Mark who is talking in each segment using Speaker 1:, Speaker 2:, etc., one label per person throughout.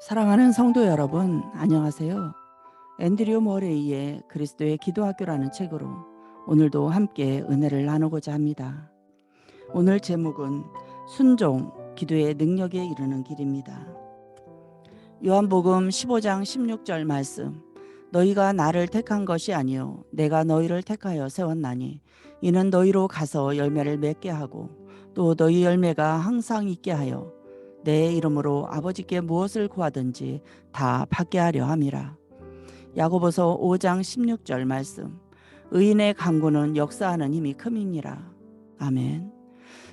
Speaker 1: 사랑하는 성도 여러분, 안녕하세요. 앤드류 모레이의 그리스도의 기도학교라는 책으로 오늘도 함께 은혜를 나누고자 합니다. 오늘 제목은 순종, 기도의 능력에 이르는 길입니다. 요한복음 15장 16절 말씀, 너희가 나를 택한 것이 아니요 내가 너희를 택하여 세웠나니 이는 너희로 가서 열매를 맺게 하고 또 너희 열매가 항상 있게 하여 내 이름으로 아버지께 무엇을 구하든지 다 받게 하려 함이라. 야고보서 5장 16절 말씀, 의인의 간구는 역사하는 힘이 큼이니라. 아멘.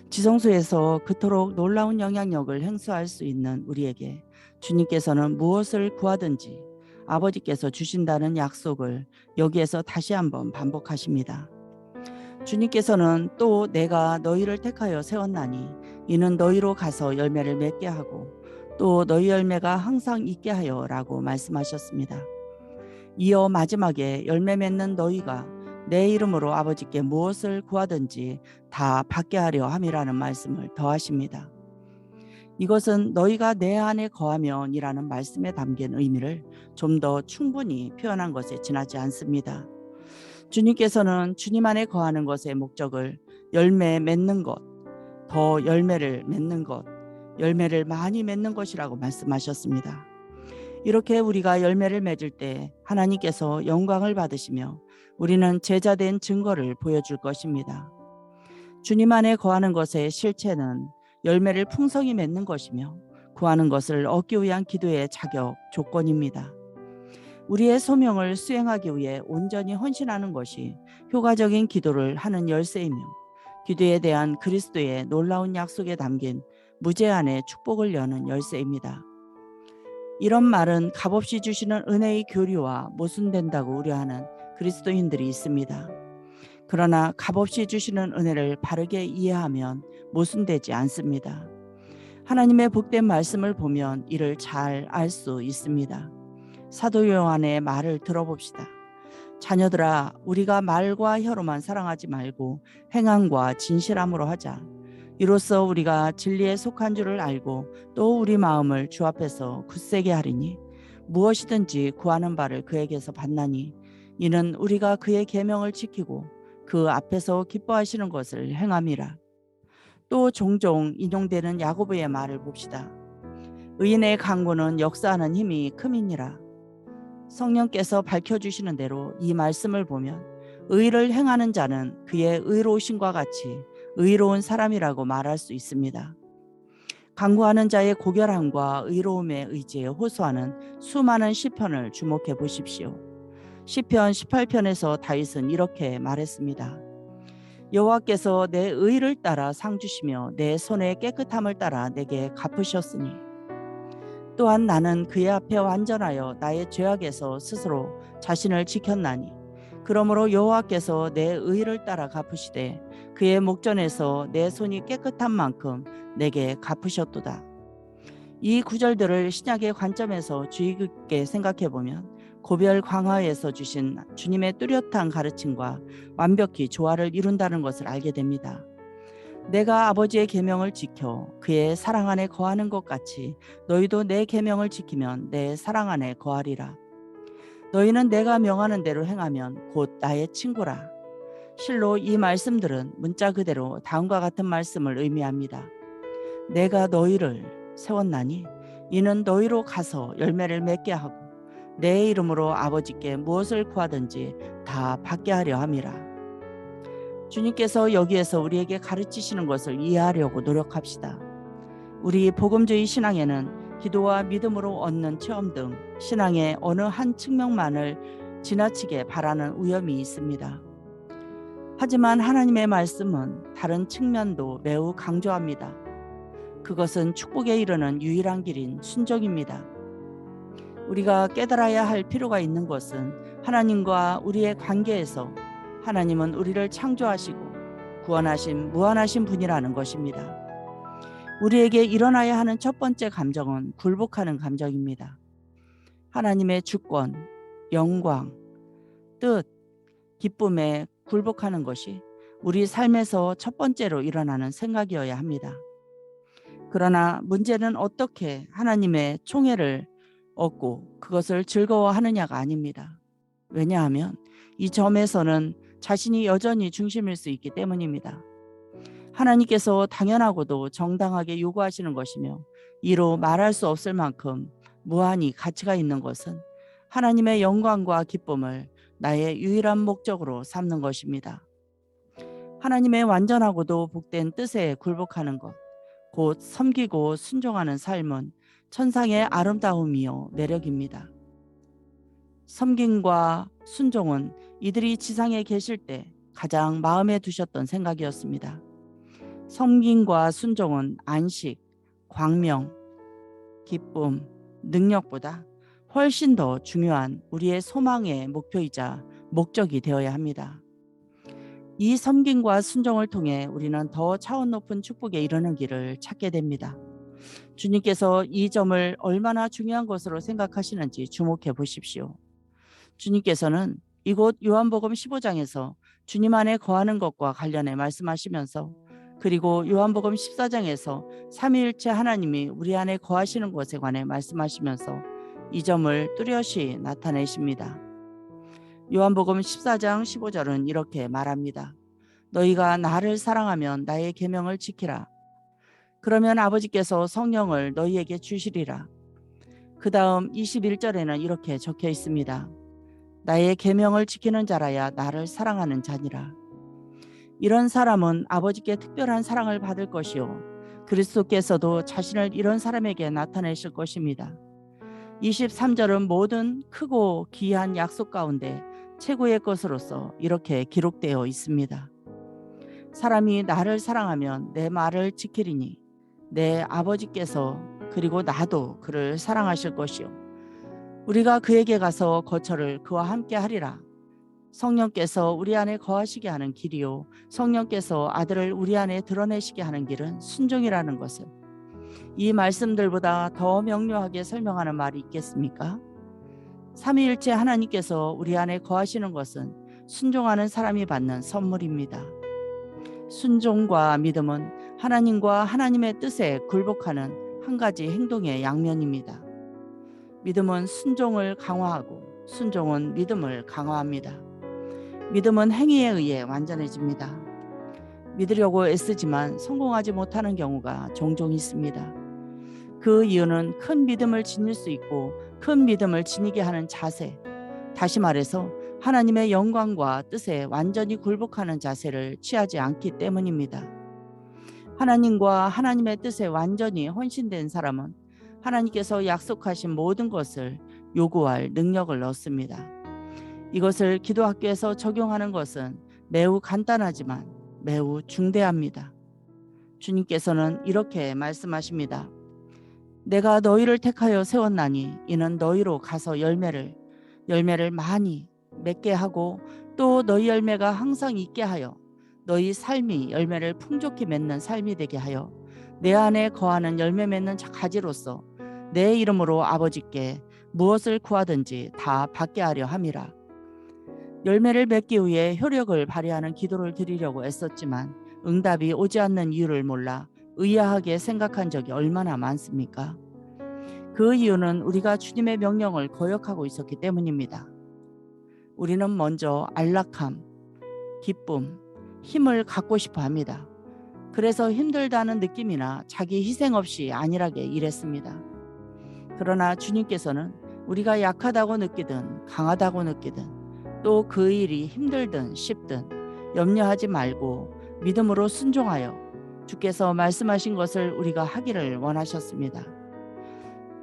Speaker 1: 지성소에서 그토록 놀라운 영향력을 행사할 수 있는 우리에게 주님께서는 무엇을 구하든지 아버지께서 주신다는 약속을 여기에서 다시 한번 반복하십니다. 주님께서는 또 내가 너희를 택하여 세웠나니 이는 너희로 가서 열매를 맺게 하고 또 너희 열매가 항상 있게 하여 라고 말씀하셨습니다. 이어 마지막에 열매 맺는 너희가 내 이름으로 아버지께 무엇을 구하든지 다 받게 하려 함이라는 말씀을 더하십니다. 이것은 너희가 내 안에 거하면이라는 말씀에 담긴 의미를 좀 더 충분히 표현한 것에 지나지 않습니다. 주님께서는 주님 안에 거하는 것의 목적을 열매 맺는 것, 더 열매를 맺는 것, 열매를 많이 맺는 것이라고 말씀하셨습니다. 이렇게 우리가 열매를 맺을 때 하나님께서 영광을 받으시며 우리는 제자된 증거를 보여줄 것입니다. 주님 안에 거하는 것의 실체는 열매를 풍성히 맺는 것이며 구하는 것을 얻기 위한 기도의 자격, 조건입니다. 우리의 소명을 수행하기 위해 온전히 헌신하는 것이 효과적인 기도를 하는 열쇠이며 기도에 대한 그리스도의 놀라운 약속에 담긴 무제한의 축복을 여는 열쇠입니다. 이런 말은 값없이 주시는 은혜의 교류와 모순된다고 우려하는 그리스도인들이 있습니다. 그러나 값없이 주시는 은혜를 바르게 이해하면 모순되지 않습니다. 하나님의 복된 말씀을 보면 이를 잘 알 수 있습니다. 사도 요한의 말을 들어봅시다. 자녀들아, 우리가 말과 혀로만 사랑하지 말고 행함과 진실함으로 하자. 이로써 우리가 진리에 속한 줄을 알고 또 우리 마음을 주 앞에서 굳세게 하리니 무엇이든지 구하는 바를 그에게서 받나니 이는 우리가 그의 계명을 지키고 그 앞에서 기뻐하시는 것을 행함이라. 또 종종 인용되는 야고보의 말을 봅시다. 의인의 간구는 역사하는 힘이 큼이니라. 성령께서 밝혀주시는 대로 이 말씀을 보면 의를 행하는 자는 그의 의로우심과 같이 의로운 사람이라고 말할 수 있습니다. 간구하는 자의 고결함과 의로움의 의지에 호소하는 수많은 시편을 주목해 보십시오. 시편 18편에서 다윗은 이렇게 말했습니다. 여호와께서 내 의를 따라 상 주시며 내 손의 깨끗함을 따라 내게 갚으셨으니 또한 나는 그의 앞에 완전하여 나의 죄악에서 스스로 자신을 지켰나니 그러므로 여호와께서 내 의를 따라 갚으시되 그의 목전에서 내 손이 깨끗한 만큼 내게 갚으셨도다. 이 구절들을 신약의 관점에서 주의 깊게 생각해 보면 고별 광화에서 주신 주님의 뚜렷한 가르침과 완벽히 조화를 이룬다는 것을 알게 됩니다. 내가 아버지의 계명을 지켜 그의 사랑 안에 거하는 것 같이 너희도 내 계명을 지키면 내 사랑 안에 거하리라. 너희는 내가 명하는 대로 행하면 곧 나의 친구라. 실로 이 말씀들은 문자 그대로 다음과 같은 말씀을 의미합니다. 내가 너희를 세웠나니 이는 너희로 가서 열매를 맺게 하고 내 이름으로 아버지께 무엇을 구하든지 다 받게 하려 함이라. 주님께서 여기에서 우리에게 가르치시는 것을 이해하려고 노력합시다. 우리 복음주의 신앙에는 기도와 믿음으로 얻는 체험 등 신앙의 어느 한 측면만을 지나치게 바라는 위험이 있습니다. 하지만 하나님의 말씀은 다른 측면도 매우 강조합니다. 그것은 축복에 이르는 유일한 길인 순종입니다. 우리가 깨달아야 할 필요가 있는 것은 하나님과 우리의 관계에서 하나님은 우리를 창조하시고 구원하신 무한하신 분이라는 것입니다. 우리에게 일어나야 하는 첫 번째 감정은 굴복하는 감정입니다. 하나님의 주권, 영광, 뜻, 기쁨에 굴복하는 것이 우리 삶에서 첫 번째로 일어나는 생각이어야 합니다. 그러나 문제는 어떻게 하나님의 총애를 얻고 그것을 즐거워하느냐가 아닙니다. 왜냐하면 이 점에서는 자신이 여전히 중심일 수 있기 때문입니다. 하나님께서 당연하고도 정당하게 요구하시는 것이며 이로 말할 수 없을 만큼 무한히 가치가 있는 것은 하나님의 영광과 기쁨을 나의 유일한 목적으로 삼는 것입니다. 하나님의 완전하고도 복된 뜻에 굴복하는 것, 곧 섬기고 순종하는 삶은 천상의 아름다움이요 매력입니다. 섬김과 순종은 이들이 지상에 계실 때 가장 마음에 두셨던 생각이었습니다. 섬김과 순종은 안식, 광명, 기쁨, 능력보다 훨씬 더 중요한 우리의 소망의 목표이자 목적이 되어야 합니다. 이 섬김과 순종을 통해 우리는 더 차원 높은 축복에 이르는 길을 찾게 됩니다. 주님께서 이 점을 얼마나 중요한 것으로 생각하시는지 주목해 보십시오. 주님께서는 이곳 요한복음 15장에서 주님 안에 거하는 것과 관련해 말씀하시면서 그리고 요한복음 14장에서 삼위일체 하나님이 우리 안에 거하시는 것에 관해 말씀하시면서 이 점을 뚜렷이 나타내십니다. 요한복음 14장 15절은 이렇게 말합니다. 너희가 나를 사랑하면 나의 계명을 지키라. 그러면 아버지께서 성령을 너희에게 주시리라. 그 다음 21절에는 이렇게 적혀 있습니다. 나의 계명을 지키는 자라야 나를 사랑하는 자니라. 이런 사람은 아버지께 특별한 사랑을 받을 것이요 그리스도께서도 자신을 이런 사람에게 나타내실 것입니다. 23절은 모든 크고 귀한 약속 가운데 최고의 것으로서 이렇게 기록되어 있습니다. 사람이 나를 사랑하면 내 말을 지키리니 내 아버지께서 그리고 나도 그를 사랑하실 것이요 우리가 그에게 가서 거처를 그와 함께 하리라. 성령께서 우리 안에 거하시게 하는 길이요 성령께서 아들을 우리 안에 드러내시게 하는 길은 순종이라는 것을 이 말씀들보다 더 명료하게 설명하는 말이 있겠습니까? 삼위일체 하나님께서 우리 안에 거하시는 것은 순종하는 사람이 받는 선물입니다. 순종과 믿음은 하나님과 하나님의 뜻에 굴복하는 한 가지 행동의 양면입니다. 믿음은 순종을 강화하고 순종은 믿음을 강화합니다. 믿음은 행위에 의해 완전해집니다. 믿으려고 애쓰지만 성공하지 못하는 경우가 종종 있습니다. 그 이유는 큰 믿음을 지닐 수 있고 큰 믿음을 지니게 하는 자세, 다시 말해서 하나님의 영광과 뜻에 완전히 굴복하는 자세를 취하지 않기 때문입니다. 하나님과 하나님의 뜻에 완전히 헌신된 사람은 하나님께서 약속하신 모든 것을 요구할 능력을 얻습니다. 이것을 기도학교에서 적용하는 것은 매우 간단하지만 매우 중대합니다. 주님께서는 이렇게 말씀하십니다. 내가 너희를 택하여 세웠나니 이는 너희로 가서 열매를 많이 맺게 하고 또 너희 열매가 항상 있게 하여 너희 삶이 열매를 풍족히 맺는 삶이 되게 하여 내 안에 거하는 열매 맺는 가지로서 내 이름으로 아버지께 무엇을 구하든지 다 받게 하려 함이라. 열매를 맺기 위해 효력을 발휘하는 기도를 드리려고 애썼지만 응답이 오지 않는 이유를 몰라 의아하게 생각한 적이 얼마나 많습니까? 그 이유는 우리가 주님의 명령을 거역하고 있었기 때문입니다. 우리는 먼저 안락함, 기쁨, 힘을 갖고 싶어 합니다. 그래서 힘들다는 느낌이나 자기 희생 없이 안일하게 일했습니다. 그러나 주님께서는 우리가 약하다고 느끼든 강하다고 느끼든 또 그 일이 힘들든 쉽든 염려하지 말고 믿음으로 순종하여 주께서 말씀하신 것을 우리가 하기를 원하셨습니다.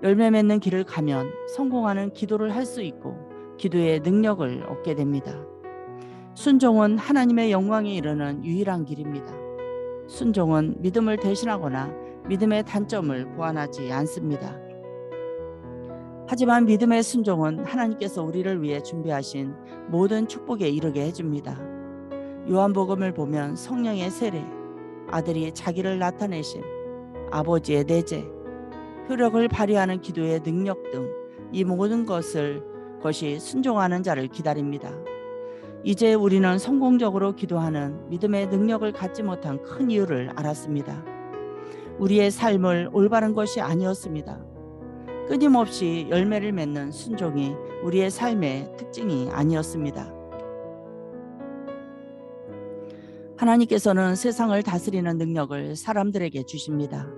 Speaker 1: 열매 맺는 길을 가면 성공하는 기도를 할 수 있고 기도의 능력을 얻게 됩니다. 순종은 하나님의 영광에 이르는 유일한 길입니다. 순종은 믿음을 대신하거나 믿음의 단점을 보완하지 않습니다. 하지만 믿음의 순종은 하나님께서 우리를 위해 준비하신 모든 축복에 이르게 해줍니다. 요한복음을 보면 성령의 세례, 아들이 자기를 나타내심, 아버지의 내재, 효력을 발휘하는 기도의 능력 등 이 모든 것이 순종하는 자를 기다립니다. 이제 우리는 성공적으로 기도하는 믿음의 능력을 갖지 못한 큰 이유를 알았습니다. 우리의 삶을 올바른 것이 아니었습니다. 끊임없이 열매를 맺는 순종이 우리의 삶의 특징이 아니었습니다. 하나님께서는 세상을 다스리는 능력을 사람들에게 주십니다.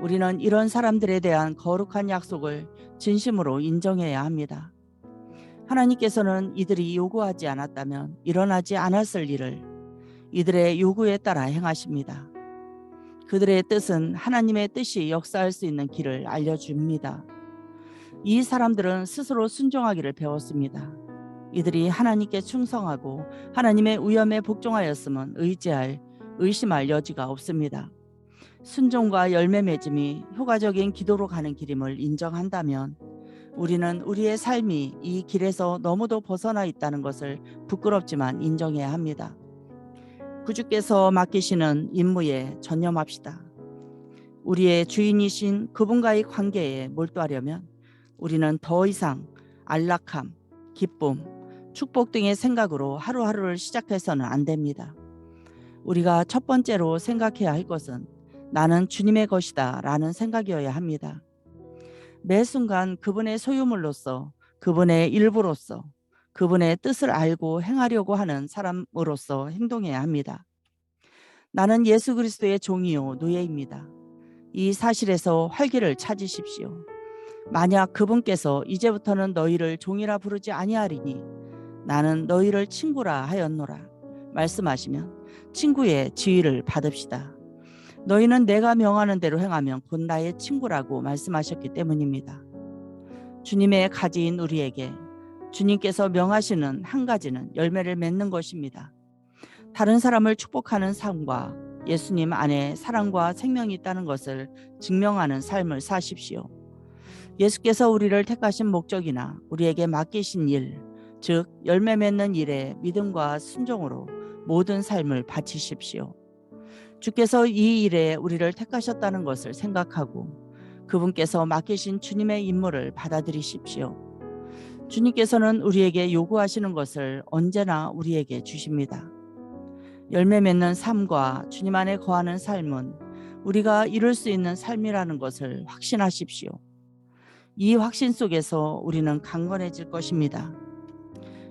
Speaker 1: 우리는 이런 사람들에 대한 거룩한 약속을 진심으로 인정해야 합니다. 하나님께서는 이들이 요구하지 않았다면 일어나지 않았을 일을 이들의 요구에 따라 행하십니다. 그들의 뜻은 하나님의 뜻이 역사할 수 있는 길을 알려줍니다. 이 사람들은 스스로 순종하기를 배웠습니다. 이들이 하나님께 충성하고 하나님의 위엄에 복종하였으면 의심할 여지가 없습니다. 순종과 열매 맺음이 효과적인 기도로 가는 길임을 인정한다면 우리는 우리의 삶이 이 길에서 너무도 벗어나 있다는 것을 부끄럽지만 인정해야 합니다. 구주께서 맡기시는 임무에 전념합시다. 우리의 주인이신 그분과의 관계에 몰두하려면 우리는 더 이상 안락함, 기쁨, 축복 등의 생각으로 하루하루를 시작해서는 안 됩니다. 우리가 첫 번째로 생각해야 할 것은 나는 주님의 것이다 라는 생각이어야 합니다. 매 순간 그분의 소유물로서, 그분의 일부로서, 그분의 뜻을 알고 행하려고 하는 사람으로서 행동해야 합니다. 나는 예수 그리스도의 종이요 노예입니다. 이 사실에서 활기를 찾으십시오. 만약 그분께서 이제부터는 너희를 종이라 부르지 아니하리니 나는 너희를 친구라 하였노라 말씀하시면 친구의 지위를 받읍시다. 너희는 내가 명하는 대로 행하면 곧 나의 친구라고 말씀하셨기 때문입니다. 주님의 가지인 우리에게 주님께서 명하시는 한 가지는 열매를 맺는 것입니다. 다른 사람을 축복하는 삶과 예수님 안에 사랑과 생명이 있다는 것을 증명하는 삶을 사십시오. 예수께서 우리를 택하신 목적이나 우리에게 맡기신 일, 즉 열매 맺는 일에 믿음과 순종으로 모든 삶을 바치십시오. 주께서 이 일에 우리를 택하셨다는 것을 생각하고 그분께서 맡기신 주님의 임무를 받아들이십시오. 주님께서는 우리에게 요구하시는 것을 언제나 우리에게 주십니다. 열매 맺는 삶과 주님 안에 거하는 삶은 우리가 이룰 수 있는 삶이라는 것을 확신하십시오. 이 확신 속에서 우리는 강건해질 것입니다.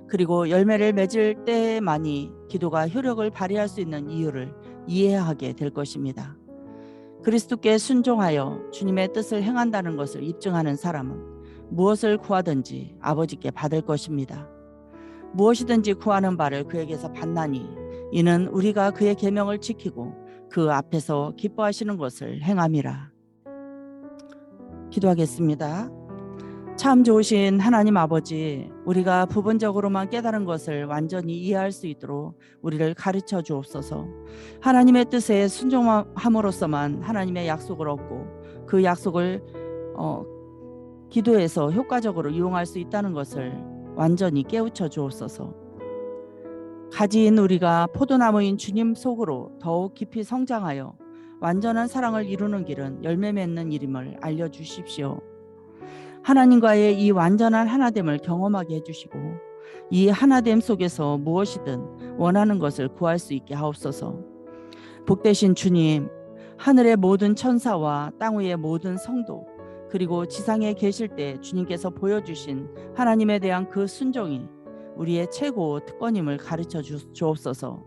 Speaker 1: 그리고 열매를 맺을 때만이 기도가 효력을 발휘할 수 있는 이유를 이해하게 될 것입니다. 그리스도께 순종하여 주님의 뜻을 행한다는 것을 입증하는 사람은 무엇을 구하든지 아버지께 받을 것입니다. 무엇이든지 구하는 바를 그에게서 받나니 이는 우리가 그의 계명을 지키고 그 앞에서 기뻐하시는 것을 행함이라. 기도하겠습니다. 참 좋으신 하나님 아버지, 우리가 부분적으로만 깨달은 것을 완전히 이해할 수 있도록 우리를 가르쳐 주옵소서. 하나님의 뜻에 순종함으로써만 하나님의 약속을 얻고 그 약속을 기도에서 효과적으로 이용할 수 있다는 것을 완전히 깨우쳐 주옵소서. 가지인 우리가 포도나무인 주님 속으로 더욱 깊이 성장하여 완전한 사랑을 이루는 길은 열매 맺는 일임을 알려주십시오. 하나님과의 이 완전한 하나됨을 경험하게 해주시고 이 하나됨 속에서 무엇이든 원하는 것을 구할 수 있게 하옵소서. 복되신 주님, 하늘의 모든 천사와 땅 위의 모든 성도 그리고 지상에 계실 때 주님께서 보여주신 하나님에 대한 그 순종이 우리의 최고 특권임을 가르쳐 주옵소서.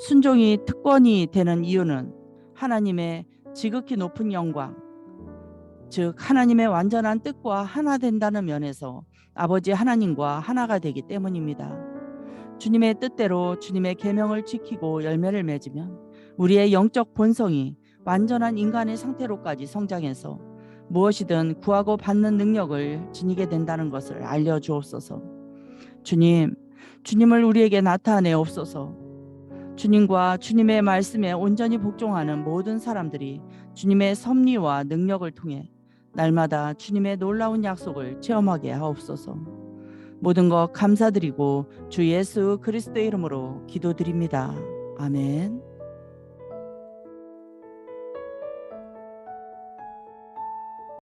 Speaker 1: 순종이 특권이 되는 이유는 하나님의 지극히 높은 영광, 즉 하나님의 완전한 뜻과 하나 된다는 면에서 아버지 하나님과 하나가 되기 때문입니다. 주님의 뜻대로 주님의 계명을 지키고 열매를 맺으면 우리의 영적 본성이 완전한 인간의 상태로까지 성장해서 무엇이든 구하고 받는 능력을 지니게 된다는 것을 알려주옵소서. 주님을 우리에게 나타내옵소서. 주님과 주님의 말씀에 온전히 복종하는 모든 사람들이 주님의 섭리와 능력을 통해 날마다 주님의 놀라운 약속을 체험하게 하옵소서. 모든 것 감사드리고 주 예수 그리스도의 이름으로 기도드립니다. 아멘.